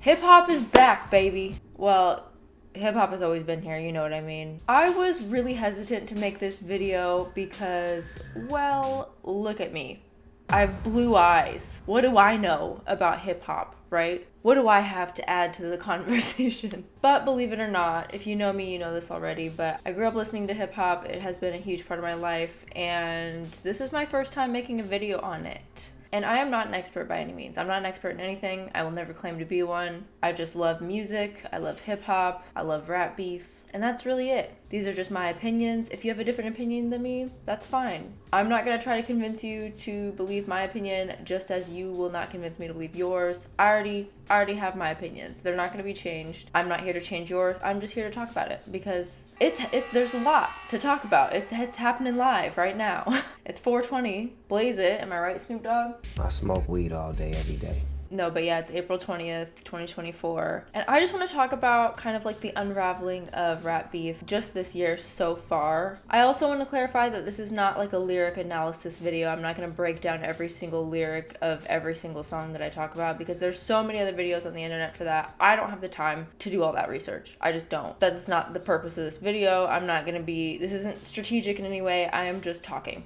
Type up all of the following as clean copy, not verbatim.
Hip hop is back, baby. Well, hip hop has always been here, you know what I mean. I was really hesitant to make this video because, well, look at me. I have blue eyes. What do I know about hip hop, right? What do I have to add to the conversation? But believe it or not, if you know me, you know this already, but I grew up listening to hip hop. It has been a huge part of my life, and this is my first time making a video on it. And I am not an expert by any means. I'm not an expert in anything. I will never claim to be one. I just love music. I love hip hop. I love rap beef. And that's really it. These are just my opinions. If you have a different opinion than me, that's fine. I'm not gonna try to convince you to believe my opinion, just as you will not convince me to believe yours. I already have my opinions. They're not gonna be changed. I'm not here to change yours. I'm just here to talk about it because it's there's a lot to talk about. It's happening live right now. It's 420. Blaze it. Am I right, Snoop Dogg? I smoke weed all day, every day. No, but yeah, it's April 20th, 2024. And I just want to talk about kind of like the unraveling of rap beef just this year so far. I also want to clarify that this is not like a lyric analysis video. I'm not going to break down every single lyric of every single song that I talk about because there's so many other videos on the internet for that. I don't have the time to do all that research. I just don't. That's not the purpose of this video. This isn't strategic in any way. I am just talking.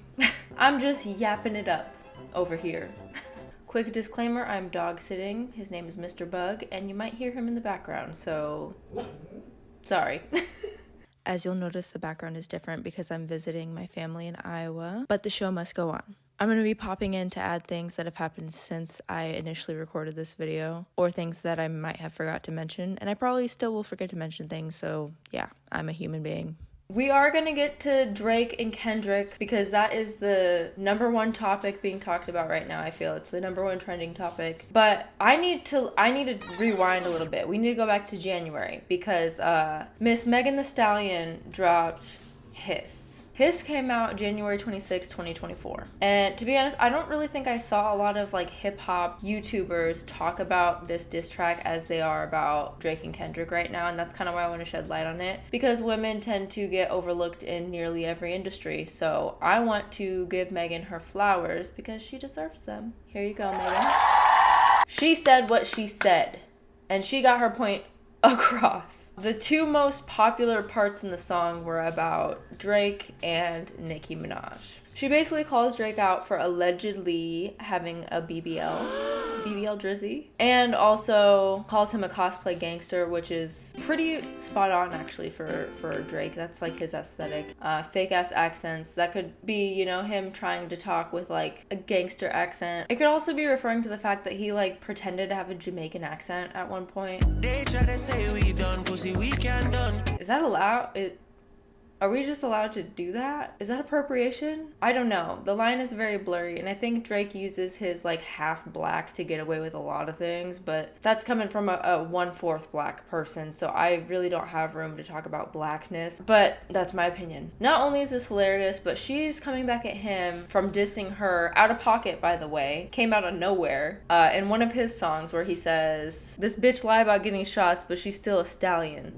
I'm just yapping it up over here. Quick disclaimer, I'm dog sitting. His name is Mr. Bug, and you might hear him in the background, so sorry. As you'll notice, the background is different because I'm visiting my family in Iowa, but the show must go on. I'm going to be popping in to add things that have happened since I initially recorded this video, or things that I might have forgot to mention, and I probably still will forget to mention things, so yeah, I'm a human being. We are going to get to Drake and Kendrick because that is the #1 topic being talked about right now. I feel it's the #1 trending topic. But I need to rewind a little bit. We need to go back to January because Miss Megan Thee Stallion dropped Hiss. Hiss came out January 26, 2024. And to be honest, I don't really think I saw a lot of like hip hop YouTubers talk about this diss track as they are about Drake and Kendrick right now. And that's kind of why I want to shed light on it because women tend to get overlooked in nearly every industry. So I want to give Megan her flowers because she deserves them. Here you go, Megan. She said what she said and she got her point across. The two most popular parts in the song were about Drake and Nicki Minaj. She basically calls Drake out for allegedly having a BBL drizzy, and also calls him a cosplay gangster, which is pretty spot on actually for Drake. That's like his aesthetic. Fake ass accents. That could be, you know, him trying to talk with like a gangster accent. It could also be referring to the fact that he like pretended to have a Jamaican accent at one point. They try to say we done, pussy we can done. Is that allowed? Are we just allowed to do that? Is that appropriation? I don't know. The line is very blurry, and I think Drake uses his like half black to get away with a lot of things, but that's coming from a 1/4 black person, so I really don't have room to talk about blackness, but that's my opinion. Not only is this hilarious, but she's coming back at him from dissing her out of pocket, by the way. Came out of nowhere in one of his songs where he says, "This bitch lie about getting shots, but she's still a stallion."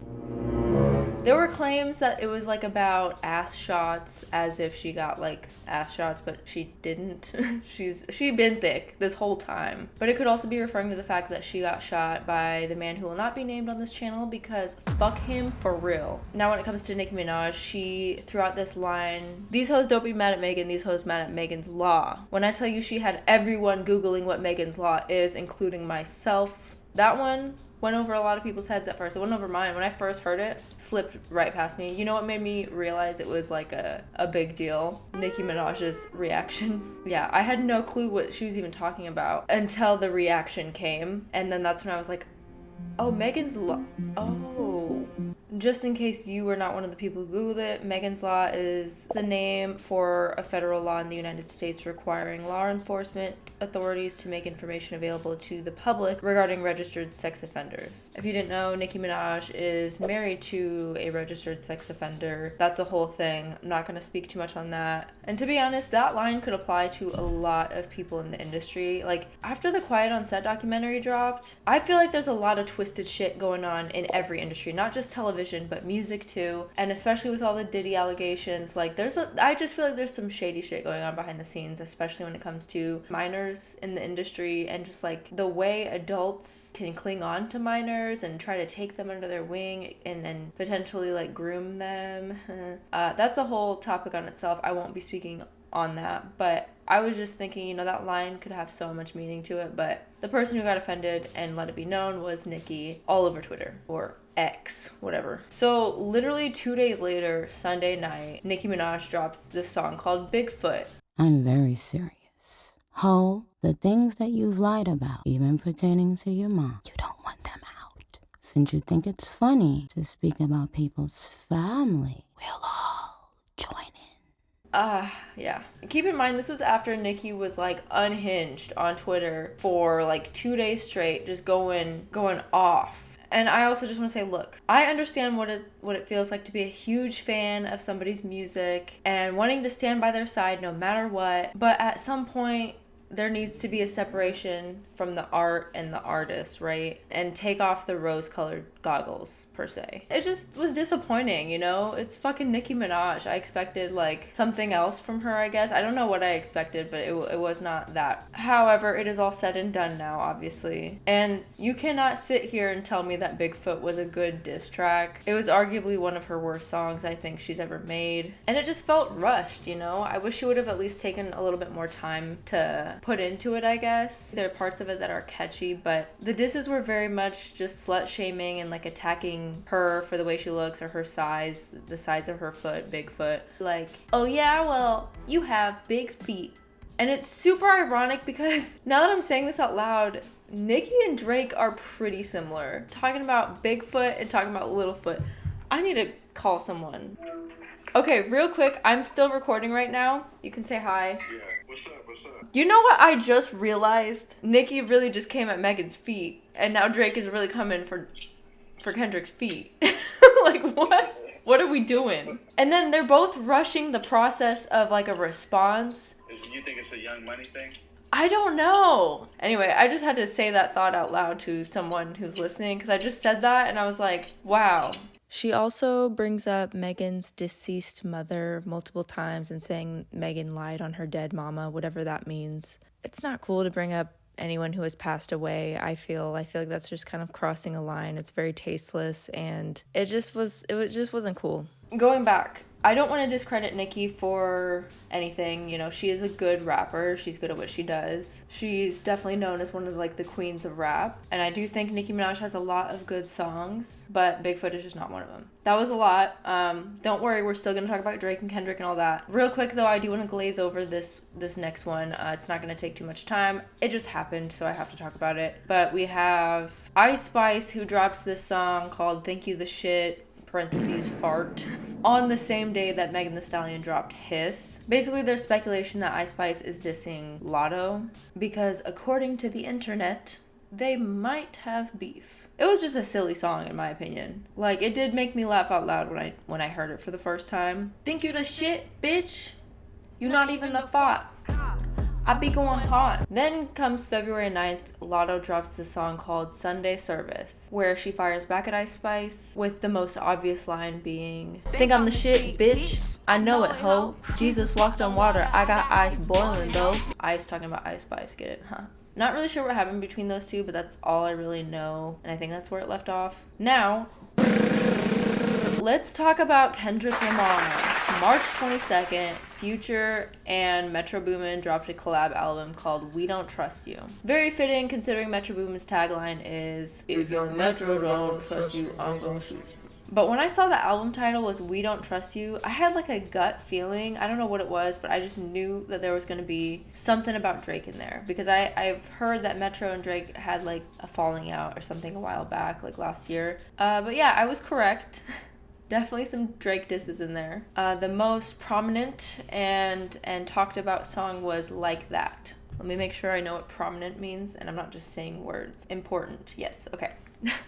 There were claims that it was like about ass shots, as if she got like ass shots, but she didn't. She been thick this whole time. But it could also be referring to the fact that she got shot by the man who will not be named on this channel because fuck him for real. Now when it comes to Nicki Minaj, she threw out this line, "These hoes don't be mad at Megan, these hoes mad at Megan's Law." When I tell you she had everyone Googling what Megan's Law is, including myself, that one went over a lot of people's heads at first. It went over mine. When I first heard it, slipped right past me. You know what made me realize it was like a big deal? Nicki Minaj's reaction. Yeah, I had no clue what she was even talking about until the reaction came. And then that's when I was like, oh, Megan's Law. Oh. Just in case you were not one of the people who Googled it, Megan's Law is the name for a federal law in the United States requiring law enforcement authorities to make information available to the public regarding registered sex offenders. If you didn't know, Nicki Minaj is married to a registered sex offender. That's a whole thing. I'm not going to speak too much on that. And to be honest, that line could apply to a lot of people in the industry. Like, after the Quiet on Set documentary dropped, I feel like there's a lot of twisted shit going on in every industry, not just television, situation, but music too. And especially with all the Diddy allegations, like I just feel like there's some shady shit going on behind the scenes, especially when it comes to minors in the industry, and just like the way adults can cling on to minors and try to take them under their wing and then potentially like groom them. That's a whole topic on itself. I won't be speaking on that, but I was just thinking, you know, that line could have so much meaning to it, but the person who got offended and let it be known was Nicki, all over Twitter, or X, whatever. So literally 2 days later, Sunday night, Nicki Minaj drops this song called Bigfoot. I'm very serious. Ho, the things that you've lied about, even pertaining to your mom, you don't want them out. Since you think it's funny to speak about people's family, we'll all join in. Yeah. Keep in mind, this was after Nicki was like unhinged on Twitter for like 2 days straight, just going off. And I also just want to say, look, I understand what it feels like to be a huge fan of somebody's music and wanting to stand by their side no matter what. But at some point, there needs to be a separation from the art and the artist, right? And take off the rose-colored goggles, per se. It just was disappointing, you know? It's fucking Nicki Minaj. I expected, like, something else from her, I guess. I don't know what I expected, but it was not that. However, it is all said and done now, obviously. And you cannot sit here and tell me that Bigfoot was a good diss track. It was arguably one of her worst songs I think she's ever made. And it just felt rushed, you know? I wish she would have at least taken a little bit more time to put into it, I guess. There are parts of it that are catchy, but the disses were very much just slut shaming and like attacking her for the way she looks or her size, the size of her foot, Bigfoot. Like, oh yeah, well, you have big feet. And it's super ironic because now that I'm saying this out loud, Nicki and Drake are pretty similar. Talking about Bigfoot and talking about Littlefoot. I need to call someone. Okay, real quick, I'm still recording right now. You can say hi. Yeah, what's up? You know what I just realized? Nicki really just came at Megan's feet, and now Drake is really coming for Kendrick's feet. Like, what? What are we doing? And then they're both rushing the process of, like, a response. You think it's a Young Money thing? I don't know. Anyway, I just had to say that thought out loud to someone who's listening, because I just said that, and I was like, wow. She also brings up Megan's deceased mother multiple times and saying Megan lied on her dead mama, whatever that means. It's not cool to bring up anyone who has passed away. I feel like that's just kind of crossing a line. It's very tasteless, and it just wasn't cool. Going back, I don't want to discredit Nicki for anything. You know, she is a good rapper. She's good at what she does. She's definitely known as one of like the queens of rap. And I do think Nicki Minaj has a lot of good songs, but Bigfoot is just not one of them. That was a lot. Don't worry, we're still going to talk about Drake and Kendrick and all that. Real quick though, I do want to glaze over this next one. It's not going to take too much time. It just happened, so I have to talk about it. But we have Ice Spice, who drops this song called Thank You the Shit, parentheses fart, on the same day that Megan Thee Stallion dropped Hiss. Basically, there's speculation that Ice Spice is dissing Lotto because according to the internet, they might have beef. It was just a silly song in my opinion. Like, it did make me laugh out loud when I heard it for the first time. Think you the shit, bitch? You not even the thought. I be going hot. Then comes February 9th, Lotto drops the song called Sunday Service, where she fires back at Ice Spice with the most obvious line being, think I'm the shit, bitch? I know it, ho. Jesus walked on water. I got ice boiling, though. Ice talking about Ice Spice, get it, huh? Not really sure what happened between those two, but that's all I really know, and I think that's where it left off. Now, let's talk about Kendrick Lamar. March 22nd, Future and Metro Boomin dropped a collab album called We Don't Trust You. Very fitting considering Metro Boomin's tagline is, if Young Metro don't trust you, I'm gonna shoot you. But when I saw the album title was We Don't Trust You, I had like a gut feeling. I don't know what it was, but I just knew that there was going to be something about Drake in there. Because I've heard that Metro and Drake had like a falling out or something a while back, like last year. But yeah, I was correct. Definitely some Drake disses in there. The most prominent and talked about song was Like That. Let me make sure I know what prominent means and I'm not just saying words. Important, yes, okay.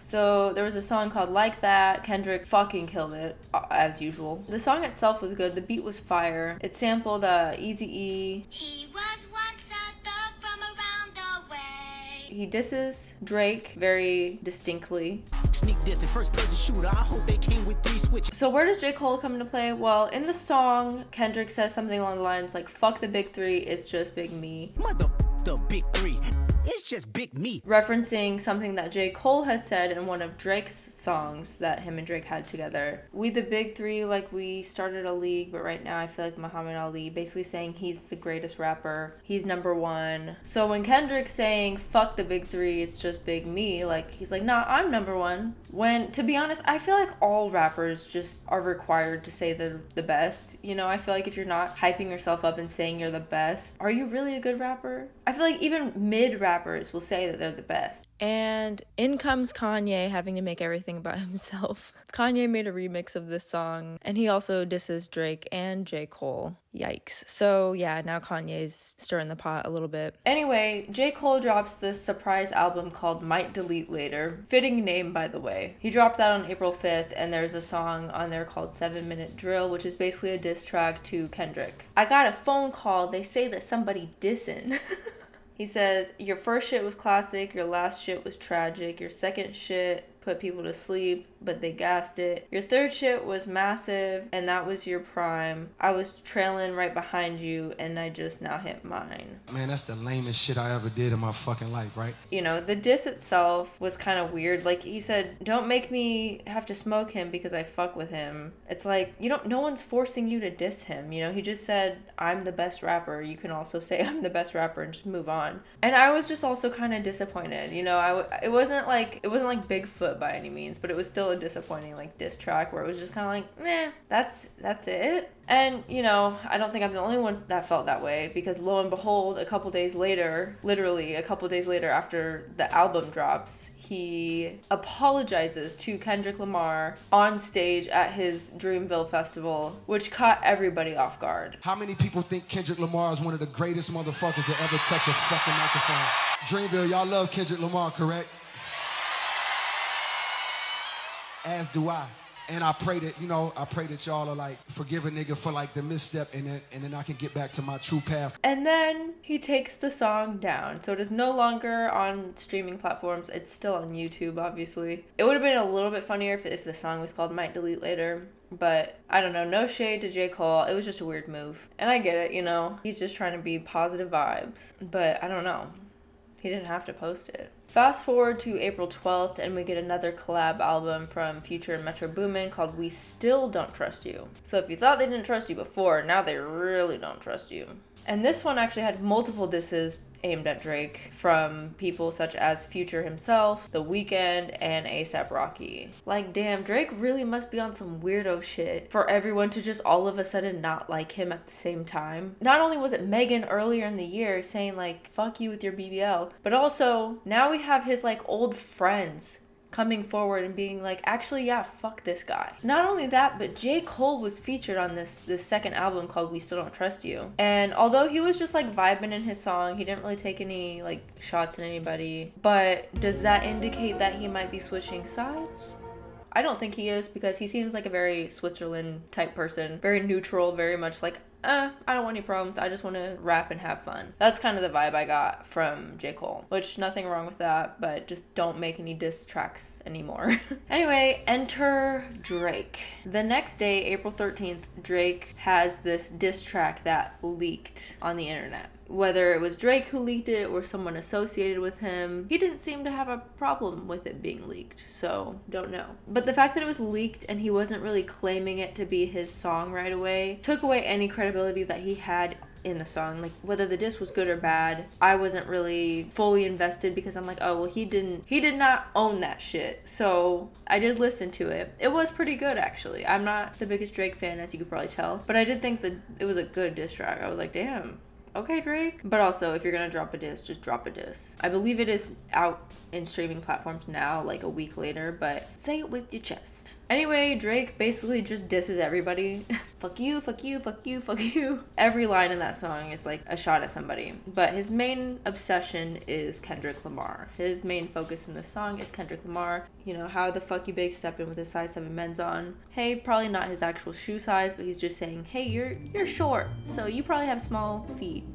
So there was a song called Like That. Kendrick fucking killed it, as usual. The song itself was good. The beat was fire. It sampled Eazy-E. He was once a thug from around the way. He disses Drake very distinctly. Sneak this and first person shooter. I hope they came with 3 switches. So where does J. Cole come into play? Well, in the song, Kendrick says something along the lines like, fuck the big three, it's just big me. Mother the big 3. It's just big me. Referencing something that J. Cole had said in one of Drake's songs that him and Drake had together. We the big three, like we started a league, but right now I feel like Muhammad Ali, basically saying he's the greatest rapper. He's number one. So when Kendrick's saying, fuck the big three, it's just big me, like he's like, nah, I'm number one. When, to be honest, I feel like all rappers just are required to say they're the best. You know, I feel like if you're not hyping yourself up and saying you're the best, are you really a good rapper? I feel like even mid rappers will say that they're the best. And in comes Kanye having to make everything about himself. Kanye made a remix of this song, and he also disses Drake and J. Cole. Yikes. So yeah, now Kanye's stirring the pot a little bit. Anyway, J. Cole drops this surprise album called Might Delete Later. Fitting name, by the way. He dropped that on April 5th, and there's a song on there called 7 Minute Drill, which is basically a diss track to Kendrick. I got a phone call. They say that somebody dissing. He says, your first shit was classic, your last shit was tragic, your second shit put people to sleep, but they gassed it. Your third shit was massive, and that was your prime. I was trailing right behind you, and I just now hit mine. Man, that's the lamest shit I ever did in my fucking life, right? You know, the diss itself was kind of weird. Like, he said, don't make me have to smoke him because I fuck with him. It's like, no one's forcing you to diss him. You know, he just said, I'm the best rapper. You can also say I'm the best rapper and just move on. And I was just also kind of disappointed. You know, it wasn't like Bigfoot by any means, but it was still a disappointing like diss track where it was just kind of like, meh, that's it. And you know, I don't think I'm the only one that felt that way, because lo and behold, a couple days later after the album drops, he apologizes to Kendrick Lamar on stage at his Dreamville festival, which caught everybody off guard. How many people think Kendrick Lamar is one of the greatest motherfuckers to ever touch a fucking microphone? Dreamville, y'all love Kendrick Lamar, correct? As do I. And I pray that y'all are like, forgive a nigga for like the misstep, and then I can get back to my true path. And then he takes the song down. So it is no longer on streaming platforms. It's still on YouTube, obviously. It would have been a little bit funnier if the song was called Might Delete Later. But I don't know, no shade to J. Cole. It was just a weird move. And I get it, you know. He's just trying to be positive vibes. But I don't know. He didn't have to post it. Fast forward to April 12th, and we get another collab album from Future and Metro Boomin called We Still Don't Trust You. So if you thought they didn't trust you before, now they really don't trust you. And this one actually had multiple disses aimed at Drake from people such as Future himself, The Weeknd, and A$AP Rocky. Like, damn, Drake really must be on some weirdo shit for everyone to just all of a sudden not like him at the same time. Not only was it Megan earlier in the year saying like, fuck you with your BBL, but also now we have his like old friends coming forward and being like, actually, yeah, fuck this guy. Not only that, but J. Cole was featured on this second album called We Still Don't Trust You. And although he was just like vibing in his song, he didn't really take any like shots at anybody. But does that indicate that he might be switching sides? I don't think he is, because he seems like a very Switzerland type person. Very neutral, very much like, I don't want any problems. I just want to rap and have fun. That's kind of the vibe I got from J. Cole, which nothing wrong with that, but just don't make any diss tracks anymore. Anyway, enter Drake. The next day, April 13th, Drake has this diss track that leaked on the internet. Whether it was Drake who leaked it or someone associated with him, he didn't seem to have a problem with it being leaked, so don't know. But the fact that it was leaked and he wasn't really claiming it to be his song right away took away any credibility that he had in the song. Like, whether the diss was good or bad, I wasn't really fully invested, because I'm like, oh well, he did not own that shit. So I did listen to it. It was pretty good, actually. I'm not the biggest Drake fan, as you could probably tell, but I did think that it was a good diss track. I was like, damn, okay, Drake. But also, if you're gonna drop a diss, just drop a diss. I believe it is out in streaming platforms now, like a week later, but say it with your chest. Anyway, Drake basically just disses everybody. Fuck you, fuck you, fuck you, fuck you. Every line in that song, it's like a shot at somebody. But his main obsession is Kendrick Lamar. His main focus in this song is Kendrick Lamar. You know, how the fuck you big stepping with his size 7 men's on. Hey, probably not his actual shoe size, but he's just saying, hey, you're short, so you probably have small feet.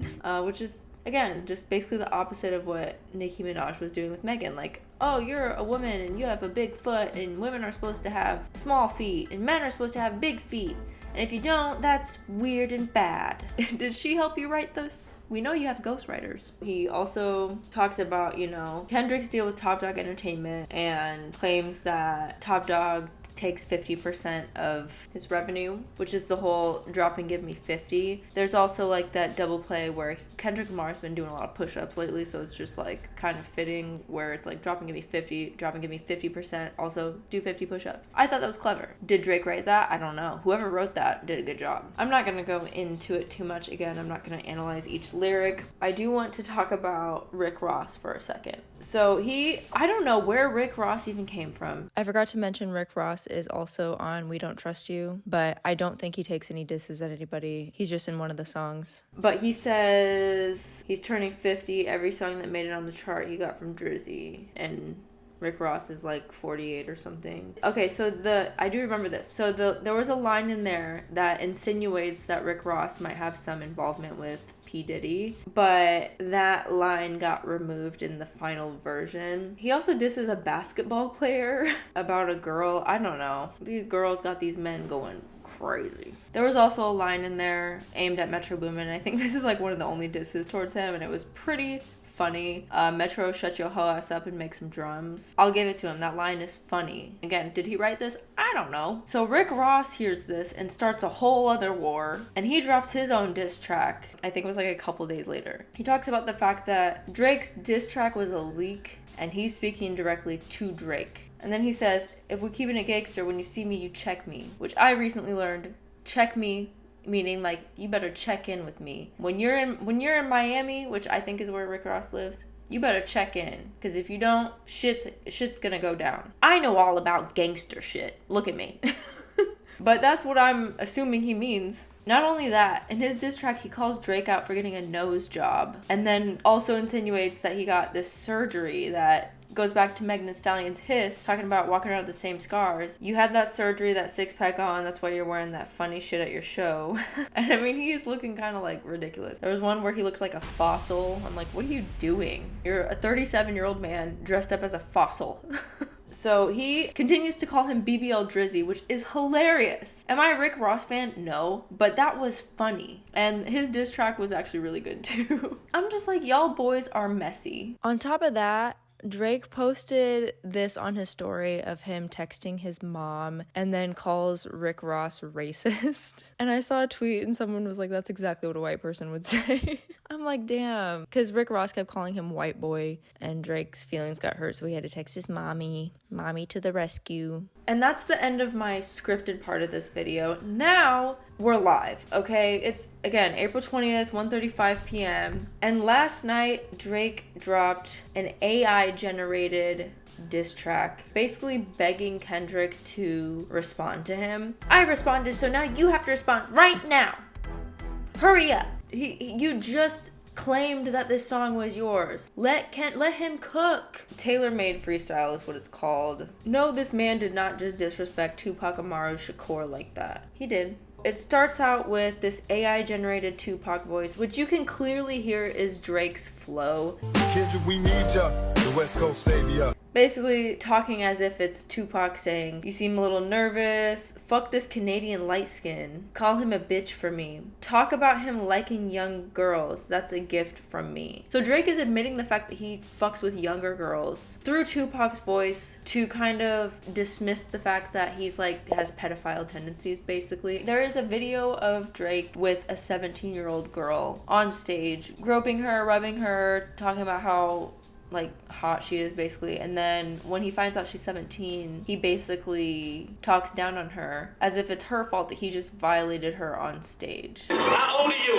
Which is Again, just basically the opposite of what Nicki Minaj was doing with Megan. Like, oh, you're a woman and you have a big foot, and women are supposed to have small feet, and men are supposed to have big feet. And if you don't, that's weird and bad. Did she help you write this? We know you have ghostwriters. He also talks about, you know, Kendrick's deal with Top Dog Entertainment and claims that Top Dog takes 50% of his revenue, which is the whole drop and give me 50. There's also like that double play where Kendrick Lamar's been doing a lot of push-ups lately, so it's just like kind of fitting where it's like drop and give me 50, drop and give me 50%, also do 50 push-ups. I thought that was clever. Did Drake write that? I don't know. Whoever wrote that did a good job. I'm not gonna go into it too much. Again, I'm not gonna analyze each lyric. I do want to talk about Rick Ross for a second. So I don't know where Rick Ross even came from. I forgot to mention Rick Ross is also on We Don't Trust You, but I don't think he takes any disses at anybody. He's just in one of the songs. But he says he's turning 50. Every song that made it on the chart he got from Drizzy, and Rick Ross is like 48 or something. Okay, so I do remember this. So there was a line in there that insinuates that Rick Ross might have some involvement with P. Diddy, but that line got removed in the final version. He also disses a basketball player about a girl. I don't know. These girls got these men going crazy. There was also a line in there aimed at Metro Boomin. I think this is like one of the only disses towards him, and it was pretty funny. Metro, shut your hoe ass up and make some drums. I'll give it to him. That line is funny. Again, did he write this? I don't know. So Rick Ross hears this and starts a whole other war, and he drops his own diss track. I think it was like a couple days later. He talks about the fact that Drake's diss track was a leak, and he's speaking directly to Drake. And then he says, if we're keeping it gangster, when you see me, you check me. Which I recently learned, check me meaning like you better check in with me. When you're in Miami, which I think is where Rick Ross lives, you better check in, because if you don't, shit's gonna go down. I know all about gangster shit. Look at me. But that's what I'm assuming he means. Not only that, in his diss track, he calls Drake out for getting a nose job, and then also insinuates that he got this surgery that goes back to Megan Thee Stallion's hiss, talking about walking around with the same scars. You had that surgery, that six-pack on, that's why you're wearing that funny shit at your show. And I mean, he is looking kind of like ridiculous. There was one where he looked like a fossil. I'm like, what are you doing? You're a 37-year-old man dressed up as a fossil. So he continues to call him BBL Drizzy, which is hilarious. Am I a Rick Ross fan? No, but that was funny. And his diss track was actually really good too. I'm just like, y'all boys are messy. On top of that, Drake posted this on his story of him texting his mom and then calls Rick Ross racist. And I saw a tweet and someone was like, that's exactly what a white person would say. I'm like, damn. Because Rick Ross kept calling him white boy and Drake's feelings got hurt, so he had to text his mommy to the rescue. And that's the end of my scripted part of this video. Now we're live, okay? It's, again, April 20th, 1:35 p.m. And last night, Drake dropped an AI-generated diss track, basically begging Kendrick to respond to him. I responded, so now you have to respond right now. Hurry up. You just claimed that this song was yours. Let him cook. Tailor-made freestyle is what it's called. No, this man did not just disrespect Tupac Amaru Shakur like that. He did. It starts out with this AI-generated Tupac voice, which you can clearly hear is Drake's flow. Kendrick, we need ya. The West Coast savior. Basically talking as if it's Tupac saying, you seem a little nervous, fuck this Canadian light skin, call him a bitch for me, talk about him liking young girls, that's a gift from me. So Drake is admitting the fact that he fucks with younger girls through Tupac's voice to kind of dismiss the fact that he's like, has pedophile tendencies basically. There is a video of Drake with a 17-year-old girl on stage, groping her, rubbing her, talking about how like hot she is basically, and then when he finds out she's 17, he basically talks down on her as if it's her fault that he just violated her on stage. How old are you?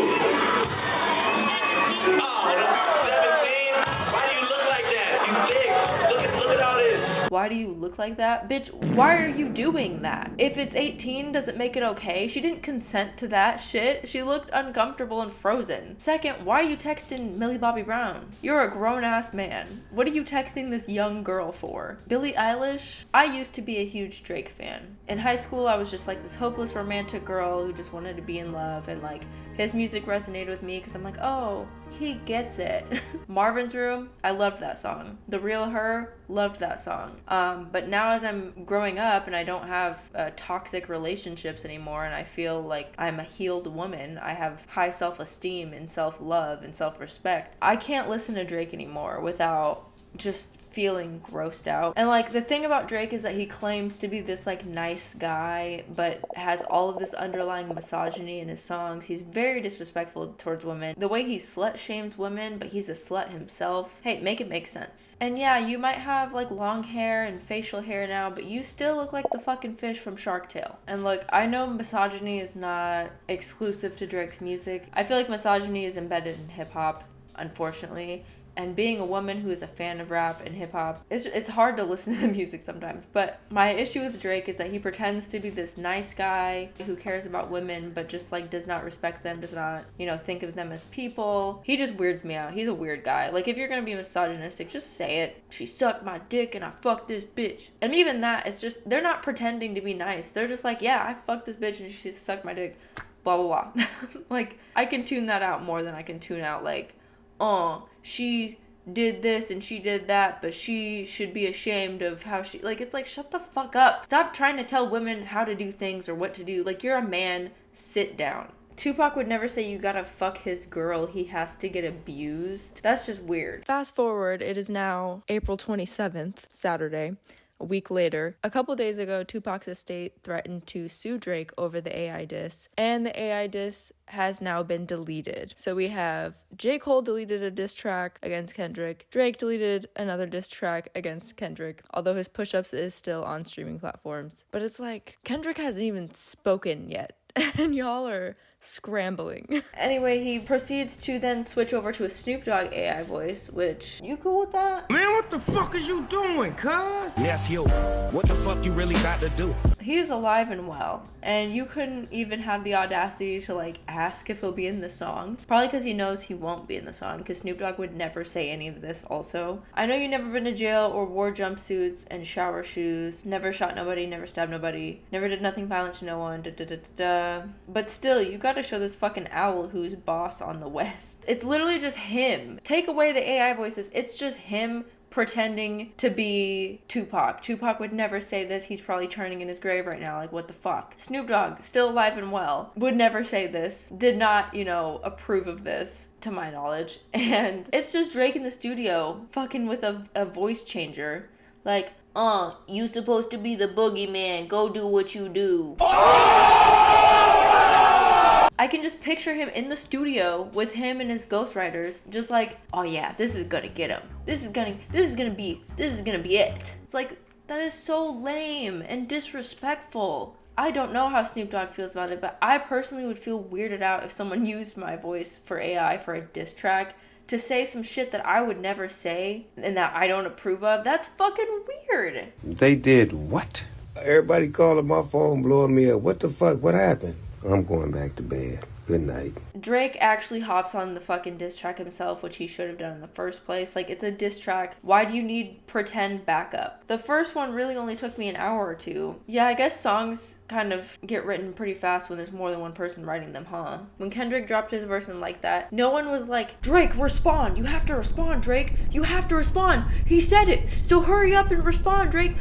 Oh, 17? Why do you look like that? You dick. Look at all this. Why do you look like that? Bitch, why are you doing that? If it's 18, does it make it okay? She didn't consent to that shit. She looked uncomfortable and frozen. Second, why are you texting Millie Bobby Brown? You're a grown-ass man. What are you texting this young girl for? Billie Eilish? I used to be a huge Drake fan. In high school, I was just like this hopeless romantic girl who just wanted to be in love, and like his music resonated with me because I'm like, oh, He gets it. Marvin's Room, I loved that song. The Real Her, loved that song. But now as I'm growing up and I don't have toxic relationships anymore, and I feel like I'm a healed woman, I have high self-esteem and self-love and self-respect, I can't listen to Drake anymore without just feeling grossed out. And like the thing about Drake is that he claims to be this like nice guy, but has all of this underlying misogyny in his songs. He's very disrespectful towards women. The way he slut shames women, but he's a slut himself. Hey, make it make sense. And yeah, you might have like long hair and facial hair now, but you still look like the fucking fish from Shark Tale. And look, I know misogyny is not exclusive to Drake's music. I feel like misogyny is embedded in hip hop, unfortunately. And being a woman who is a fan of rap and hip hop, it's hard to listen to the music sometimes. But my issue with Drake is that he pretends to be this nice guy who cares about women, but just like does not respect them, does not, you know, think of them as people. He just weirds me out. He's a weird guy. Like if you're gonna be misogynistic, just say it. She sucked my dick and I fucked this bitch. And even that, it's just, they're not pretending to be nice. They're just like, yeah, I fucked this bitch and she sucked my dick. Blah, blah, blah. Like I can tune that out more than I can tune out like, oh, she did this and she did that, but she should be ashamed of how she, like, it's like, shut the fuck up. Stop trying to tell women how to do things or what to do. Like, you're a man, sit down. Tupac would never say you gotta fuck his girl, he has to get abused. That's just weird. Fast forward, it is now April 27th, Saturday. A week later, a couple days ago, Tupac's estate threatened to sue Drake over the AI diss, and the AI diss has now been deleted. So we have J. Cole deleted a diss track against Kendrick, Drake deleted another diss track against Kendrick, although his push-ups is still on streaming platforms. But it's like, Kendrick hasn't even spoken yet, and y'all are scrambling. Anyway, he proceeds to then switch over to a Snoop Dogg AI voice, which, you cool with that? Man, what the fuck is you doing, cuz? Yes, yo. What the fuck you really got to do? He is alive and well, and you couldn't even have the audacity to like ask if he'll be in the song. Probably because he knows he won't be in the song, because Snoop Dogg would never say any of this also. I know you've never been to jail or wore jumpsuits and shower shoes, never shot nobody, never stabbed nobody, never did nothing violent to no one, but still, you gotta show this fucking owl who's boss on the West. It's literally just him. Take away the AI voices, it's just him pretending to be Tupac. Tupac would never say this. He's probably turning in his grave right now. Like, what the fuck? Snoop Dogg, still alive and well, would never say this. Did not, you know, approve of this, to my knowledge. And it's just Drake in the studio, fucking with a voice changer. Like, you supposed to be the boogeyman. Go do what you do. I can just picture him in the studio with him and his ghostwriters, just like, oh yeah, this is gonna get him. This is gonna be it. It's like, that is so lame and disrespectful. I don't know how Snoop Dogg feels about it, but I personally would feel weirded out if someone used my voice for AI for a diss track to say some shit that I would never say and that I don't approve of. That's fucking weird. They did what? Everybody calling my phone, blowing me up. What the fuck? What happened? I'm going back to bed. Good night. Drake actually hops on the fucking diss track himself, which he should have done in the first place. Like, it's a diss track. Why do you need pretend backup? The first one really only took me an hour or two. Yeah, I guess songs kind of get written pretty fast when there's more than one person writing them, huh? When Kendrick dropped his verse in Like That, no one was like, Drake, respond. You have to respond, Drake. You have to respond. He said it. So hurry up and respond, Drake.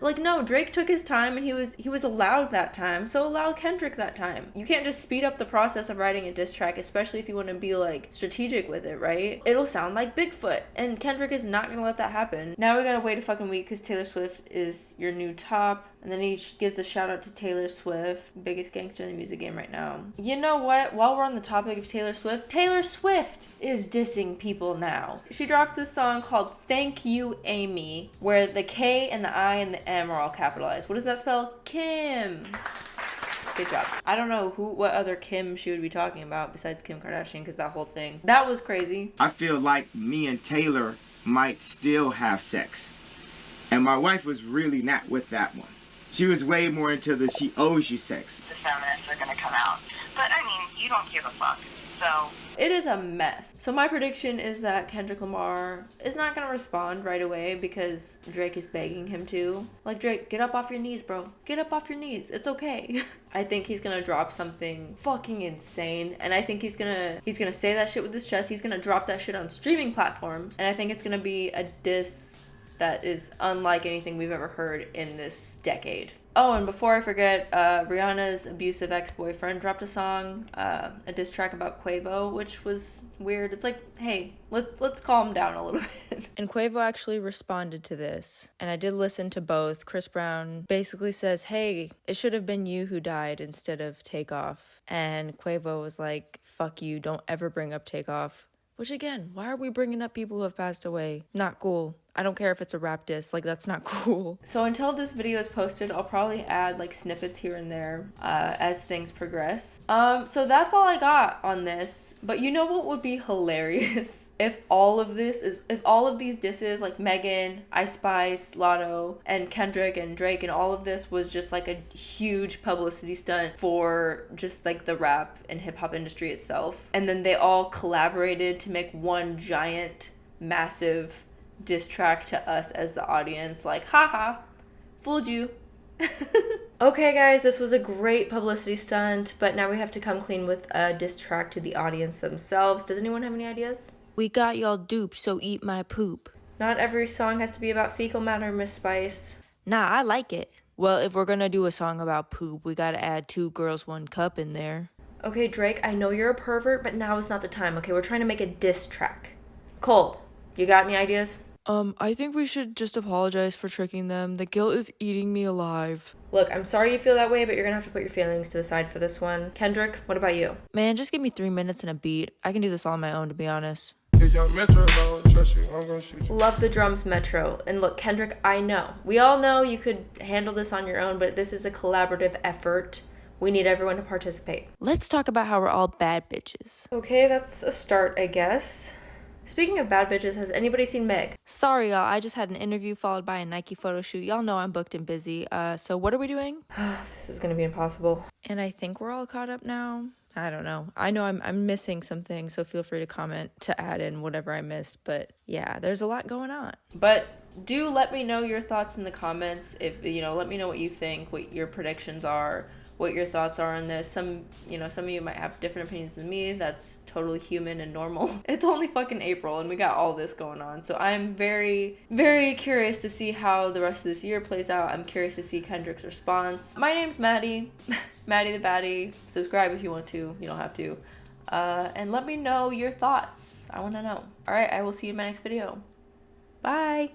Like, no, Drake took his time and he was allowed that time. So allow Kendrick that time. You can't just speed up the process of writing a diss track, especially if you want to be like strategic with it, right? It'll sound like Bigfoot, and Kendrick is not gonna let that happen. Now we gotta wait a fucking week because Taylor Swift is your new top, and then he gives a shout out to Taylor Swift, biggest gangster in the music game right now. You know what? While we're on the topic of Taylor Swift is dissing people now. She drops this song called Thank You Amy, where the K and the I and the M are all capitalized. What does that spell? Kim. Good job. I don't know what other Kim she would be talking about besides Kim Kardashian, because that whole thing, that was crazy. I feel like me and Taylor might still have sex. And my wife was really not with that one. She was way more into the she owes you sex. The feminists are gonna come out. But I mean, you don't give a fuck. So it is a mess. So my prediction is that Kendrick Lamar is not gonna respond right away because Drake is begging him to. Like, Drake, get up off your knees, bro. Get up off your knees. It's okay. I think he's gonna drop something fucking insane, and I think he's gonna say that shit with his chest. He's gonna drop that shit on streaming platforms, and I think it's gonna be a diss that is unlike anything we've ever heard in this decade. Oh, and before I forget, Rihanna's abusive ex-boyfriend dropped a song, a diss track about Quavo, which was weird. It's like, hey, let's calm down a little bit. And Quavo actually responded to this, and I did listen to both. Chris Brown basically says, hey, it should have been you who died instead of Takeoff. And Quavo was like, fuck you, don't ever bring up Takeoff. Which again, why are we bringing up people who have passed away? Not cool. I don't care if it's a rap diss, like that's not cool. So until this video is posted, I'll probably add like snippets here and there as things progress. So that's all I got on this. But you know what would be hilarious? If all of these disses like Megan, Ice Spice, Lotto, and Kendrick and Drake and all of this was just like a huge publicity stunt for just like the rap and hip hop industry itself. And then they all collaborated to make one giant, massive diss track to us as the audience. Like, haha, fooled you. Okay guys, this was a great publicity stunt, but now we have to come clean with a diss track to the audience themselves. Does anyone have any ideas? We got y'all duped, so eat my poop. Not every song has to be about fecal matter, Miss Spice. Nah, I like it. Well, if we're gonna do a song about poop, we gotta add 2 girls, 1 cup in there. Okay, Drake, I know you're a pervert, but now is not the time, okay? We're trying to make a diss track. Cole, you got any ideas? I think we should just apologize for tricking them. The guilt is eating me alive. Look, I'm sorry you feel that way, but you're gonna have to put your feelings to the side for this one. Kendrick, what about you? Man, just give me 3 minutes and a beat. I can do this all on my own, to be honest. Love the drums, Metro. And look, Kendrick, I know. We all know you could handle this on your own, but this is a collaborative effort. We need everyone to participate. Let's talk about how we're all bad bitches. Okay, that's a start, I guess. Speaking of bad bitches, has anybody seen Meg? Sorry, y'all. I just had an interview followed by a Nike photo shoot. Y'all know I'm booked and busy. So what are we doing? This is gonna be impossible. And I think we're all caught up now. I don't know. I know I'm missing something, so feel free to comment to add in whatever I missed. But yeah, there's a lot going on. But do let me know your thoughts in the comments. If let me know what you think, what your predictions are, what your thoughts are on this. Some of you might have different opinions than me. That's totally human and normal. It's only fucking April and we got all this going on. So I'm very, very curious to see how the rest of this year plays out. I'm curious to see Kendrick's response. My name's Maddie, Maddie the Baddie. Subscribe if you want to. You don't have to. And let me know your thoughts. I want to know. All right, I will see you in my next video. Bye.